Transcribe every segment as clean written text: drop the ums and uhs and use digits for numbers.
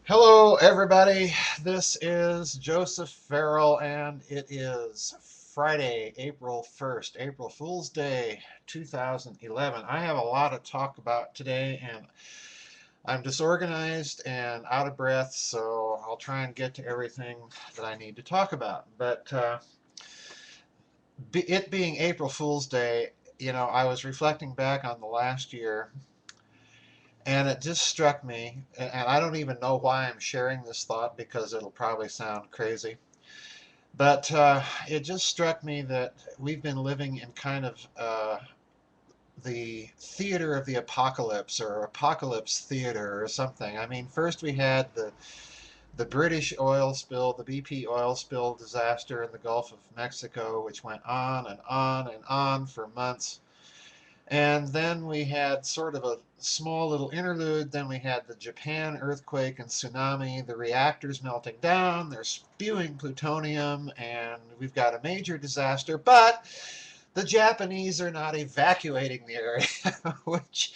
Hello, everybody. This is Joseph Farrell, and it is Friday, April 1st, April Fool's Day, 2011. I have a lot to talk about today, and I'm disorganized and out of breath, so I'll try and get to everything that I need to talk about. But it being April Fool's Day, I was reflecting back on the last year. And it just struck me, and I don't even know why I'm sharing this thought because it'll probably sound crazy, but it just struck me that we've been living in kind of the theater of the apocalypse or apocalypse theater or something. I mean, first we had the British oil spill, the BP oil spill disaster in the Gulf of Mexico, which went on and on and on for months. And then we had sort of a small little interlude. Then we had the Japan earthquake and tsunami, the reactors melting down, they're spewing plutonium, and we've got a major disaster. But the Japanese are not evacuating the area, which,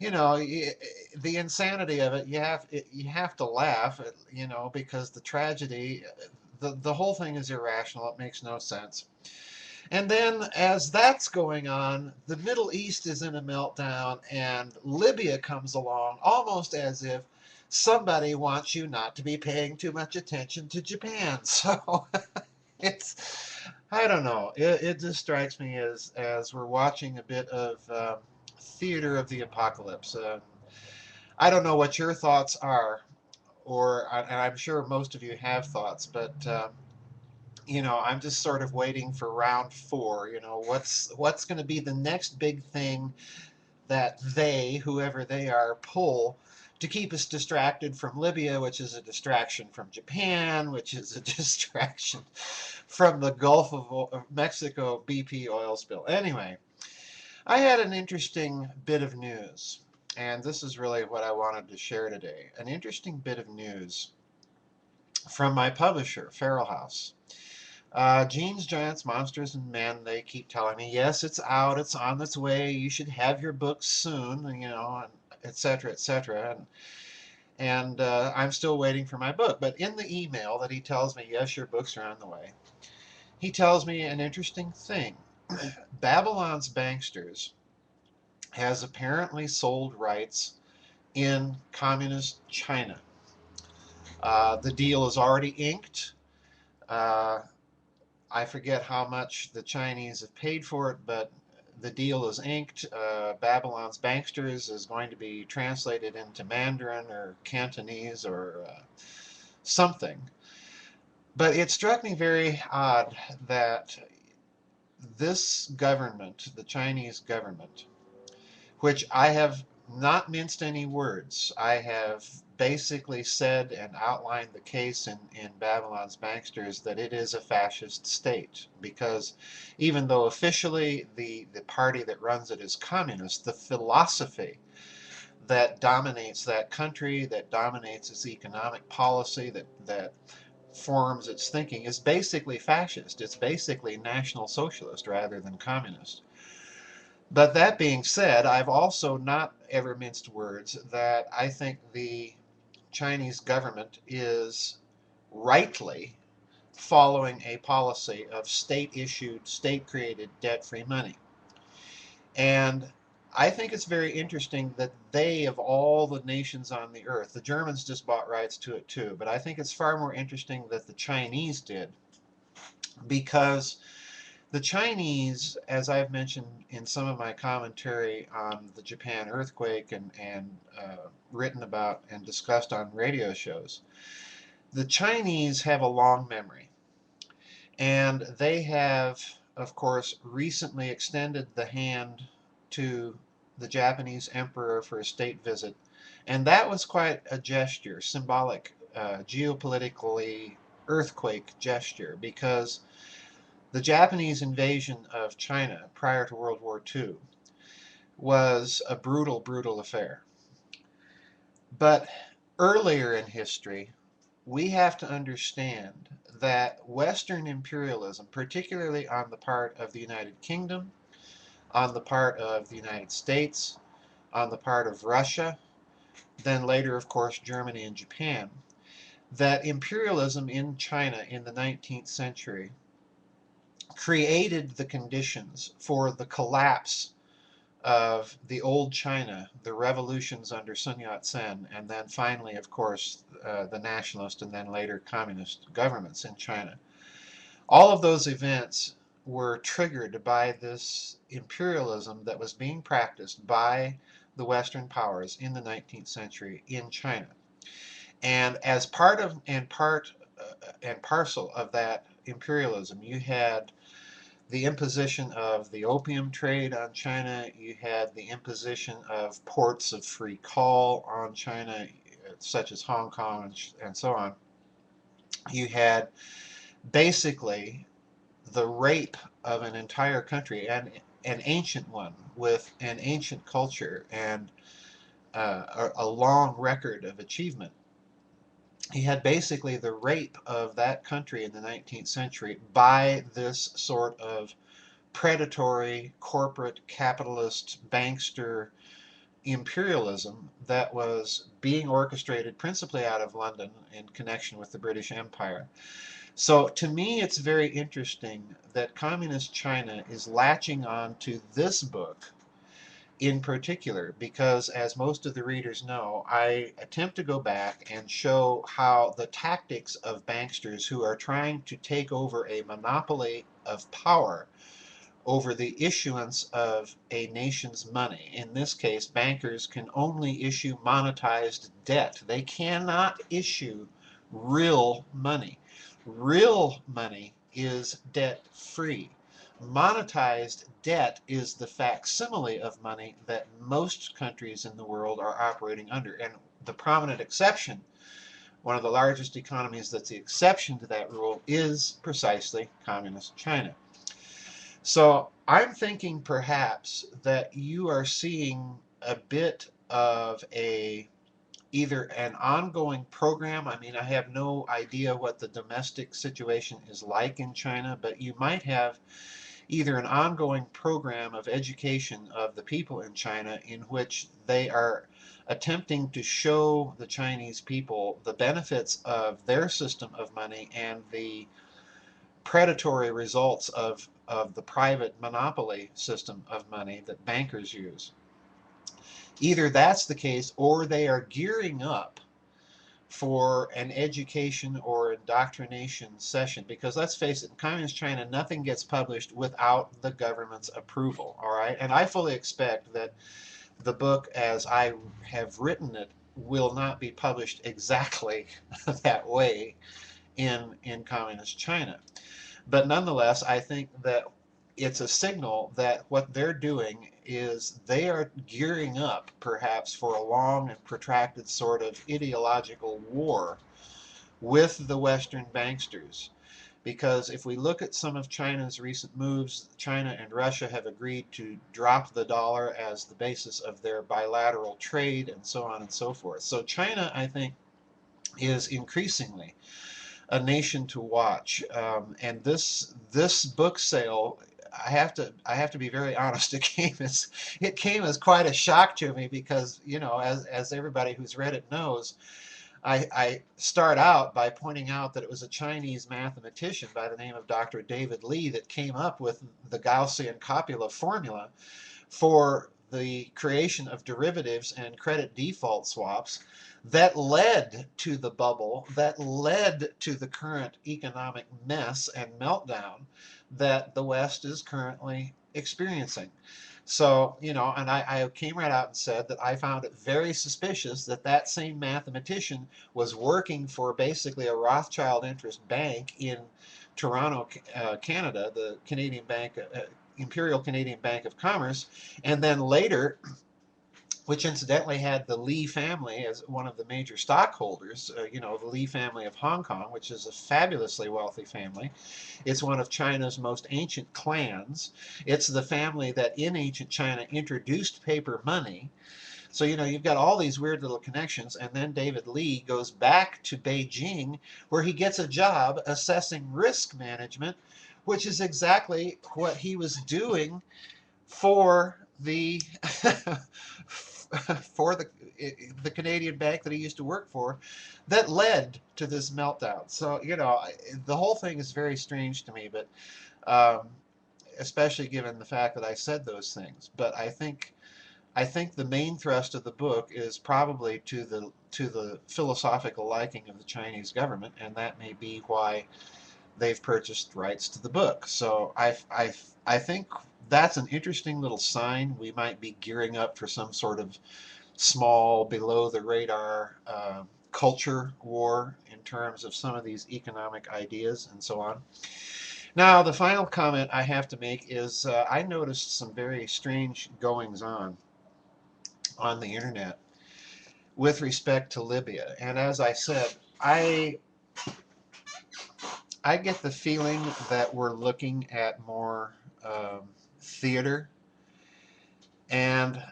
the insanity of it, you have to laugh, because the tragedy, the whole thing is irrational. It makes no sense. And then, as that's going on, the Middle East is in a meltdown, and Libya comes along almost as if somebody wants you not to be paying too much attention to Japan. So I don't know. It just strikes me as we're watching a bit of theater of the apocalypse. I don't know what your thoughts are, and I'm sure most of you have thoughts, but I'm just sort of waiting for round four. What's going to be the next big thing that whoever they are, pull to keep us distracted from Libya, which is a distraction from Japan, which is a distraction from the Gulf of Mexico BP oil spill. Anyway, I had an interesting bit of news, and this is really what I wanted to share today. An interesting bit of news from my publisher, Feral House. Genes, Giants, Monsters, and Men, they keep telling me, yes, it's out, it's on its way, you should have your book soon, and et cetera, et cetera. And I'm still waiting for my book. But in the email that he tells me, yes, your books are on the way, he tells me an interesting thing. Babylon's Banksters has apparently sold rights in communist China. The deal is already inked. Uh, I forget how much the Chinese have paid for it, but the deal is inked. Babylon's Banksters is going to be translated into Mandarin or Cantonese or something. But it struck me very odd that this government, the Chinese government, which I have not minced any words. I have basically said and outlined the case in Babylon's Banksters that it is a fascist state because even though officially the party that runs it is communist, the philosophy that dominates that country, that dominates its economic policy, that forms its thinking is basically fascist. It's basically National Socialist rather than communist. But that being said, I've also not ever minced words that I think the Chinese government is rightly following a policy of state issued, state created, debt free money. And I think it's very interesting that they, of all the nations on the earth, the Germans just bought rights to it too, but I think it's far more interesting that the Chinese did because the Chinese, as I've mentioned in some of my commentary on the Japan earthquake and written about and discussed on radio shows, the Chinese have a long memory. And they have, of course, recently extended the hand to the Japanese emperor for a state visit. And that was quite a gesture, symbolic, geopolitically earthquake gesture, because the Japanese invasion of China prior to World War II was a brutal, brutal affair. But earlier in history, we have to understand that Western imperialism, particularly on the part of the United Kingdom, on the part of the United States, on the part of Russia, then later, of course, Germany and Japan, that imperialism in China in the 19th century created the conditions for the collapse of the old China, the revolutions under Sun Yat-sen, and then finally, of course, the nationalist and then later communist governments in China. All of those events were triggered by this imperialism that was being practiced by the Western powers in the 19th century in China. And as part of and parcel of that imperialism, you had the imposition of the opium trade on China. You had the imposition of ports of free call on China, such as Hong Kong and so on. You had basically the rape of an entire country, and an ancient one with an ancient culture and a long record of achievement. He had basically the rape of that country in the 19th century by this sort of predatory corporate capitalist bankster imperialism that was being orchestrated principally out of London in connection with the British Empire. So to me, it's very interesting that Communist China is latching on to this book in particular, because as most of the readers know, I attempt to go back and show how the tactics of banksters who are trying to take over a monopoly of power over the issuance of a nation's money. In this case, bankers can only issue monetized debt. They cannot issue real money. Real money is debt-free. Monetized debt is the facsimile of money that most countries in the world are operating under. And the prominent exception, one of the largest economies that's the exception to that rule, is precisely Communist China. So I'm thinking perhaps that you are seeing a bit of either an ongoing program. I mean, I have no idea what the domestic situation is like in China, but you might have either an ongoing program of education of the people in China in which they are attempting to show the Chinese people the benefits of their system of money and the predatory results of the private monopoly system of money that bankers use. Either that's the case or they are gearing up for an education or indoctrination session, because let's face it, in Communist China, nothing gets published without the government's approval, all right? And I fully expect that the book, as I have written it, will not be published exactly that way in Communist China. But nonetheless, I think that it's a signal that what they're doing is they are gearing up perhaps for a long and protracted sort of ideological war with the Western banksters. Because if we look at some of China's recent moves, China and Russia have agreed to drop the dollar as the basis of their bilateral trade and so on and so forth. So China, I think, is increasingly a nation to watch. And this book sale, I have to be very honest. It came as quite a shock to me because, as everybody who's read it knows, I start out by pointing out that it was a Chinese mathematician by the name of Dr. David Lee that came up with the Gaussian copula formula for the creation of derivatives and credit default swaps that led to the bubble, that led to the current economic mess and meltdown that the West is currently experiencing. So, and I came right out and said that I found it very suspicious that that same mathematician was working for basically a Rothschild interest bank in Toronto, Canada, the Canadian Bank, Imperial Canadian Bank of Commerce, and then later, which incidentally had the Lee family as one of the major stockholders, the Lee family of Hong Kong, which is a fabulously wealthy family. It's one of China's most ancient clans. It's the family that in ancient China introduced paper money. So, you've got all these weird little connections, and then David Lee goes back to Beijing, where he gets a job assessing risk management, which is exactly what he was doing for the for the Canadian bank that he used to work for, that led to this meltdown. So the whole thing is very strange to me, but um, especially given the fact that I said those things. But I think the main thrust of the book is probably to the philosophical liking of the Chinese government, and that may be why they've purchased rights to the book. So I think that's an interesting little sign. We might be gearing up for some sort of small, below the radar culture war in terms of some of these economic ideas and so on. Now, the final comment I have to make is I noticed some very strange goings on the internet with respect to Libya. And as I said, I get the feeling that we're looking at more theater. And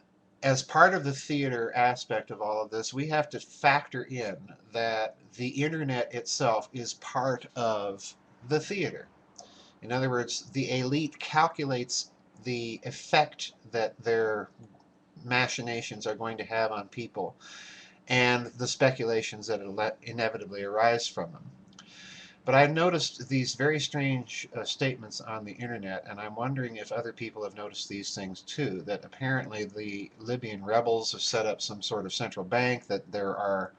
as part of the theater aspect of all of this, we have to factor in that the internet itself is part of the theater. In other words, the elite calculates the effect that their machinations are going to have on people and the speculations that inevitably arise from them. But I've noticed these very strange statements on the internet, and I'm wondering if other people have noticed these things too, that apparently the Libyan rebels have set up some sort of central bank, that there are,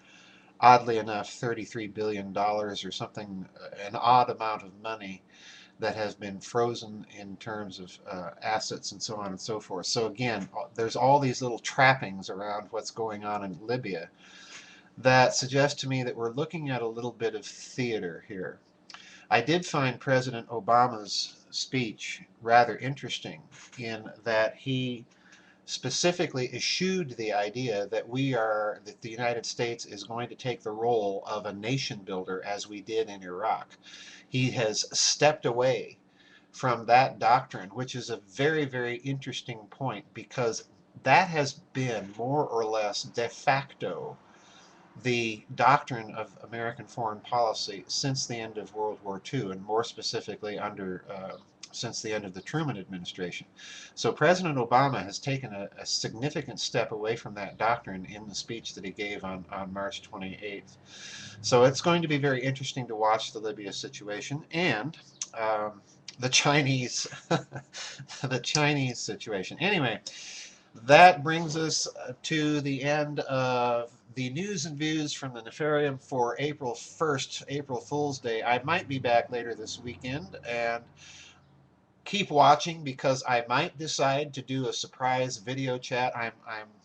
oddly enough, $33 billion or something, an odd amount of money that has been frozen in terms of assets and so on and so forth. So again, there's all these little trappings around what's going on in Libya that suggest to me that we're looking at a little bit of theater here. I did find President Obama's speech rather interesting in that he specifically eschewed the idea that that the United States is going to take the role of a nation builder as we did in Iraq. He has stepped away from that doctrine, which is a very, very interesting point, because that has been more or less de facto the doctrine of American foreign policy since the end of World War II, and more specifically since the end of the Truman administration. So President Obama has taken a significant step away from that doctrine in the speech that he gave on March 28th. So it's going to be very interesting to watch the Libya situation and the Chinese the Chinese situation. Anyway, that brings us to the end of the news and views from the Nefarium for April 1st, April Fool's Day. I might be back later this weekend, and keep watching because I might decide to do a surprise video chat. I'm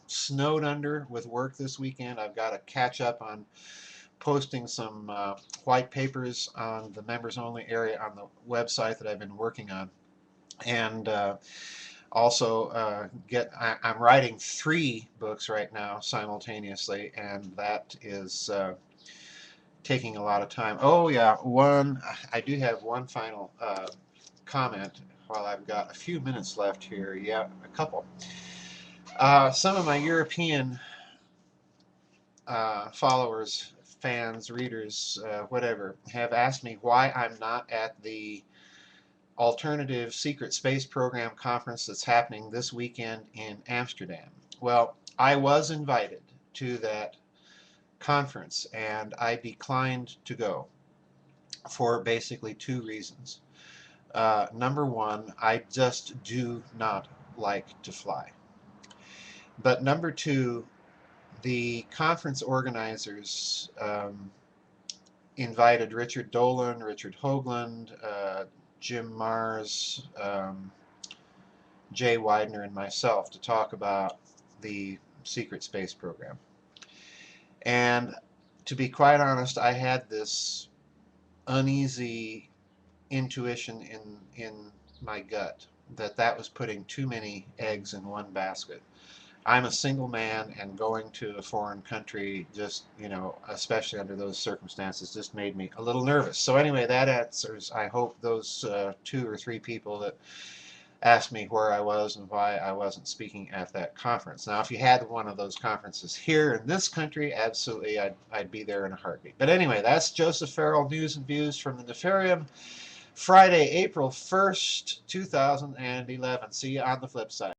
snowed under with work this weekend. I've got to catch up on posting some white papers on the members only area on the website that I've been working on. And also I'm writing 3 books right now simultaneously, and that is taking a lot of time. Oh yeah, I do have one final comment while I've got a few minutes left here. Yeah, a couple. Some of my European followers, fans, readers, whatever, have asked me why I'm not at the alternative secret space program conference that's happening this weekend in Amsterdam. Well, I was invited to that conference and I declined to go for basically 2 reasons. Number one, I just do not like to fly. But number 2, the conference organizers invited Richard Dolan, Richard Hoagland, Jim Mars, Jay Widener, and myself to talk about the secret space program. And to be quite honest, I had this uneasy intuition in my gut that was putting too many eggs in one basket. I'm a single man, and going to a foreign country, just, especially under those circumstances, just made me a little nervous. So anyway, that answers, I hope, those 2 or 3 people that asked me where I was and why I wasn't speaking at that conference. Now, if you had one of those conferences here in this country, absolutely, I'd be there in a heartbeat. But anyway, that's Joseph Farrell, News and Views from the Nefarium, Friday, April 1st, 2011. See you on the flip side.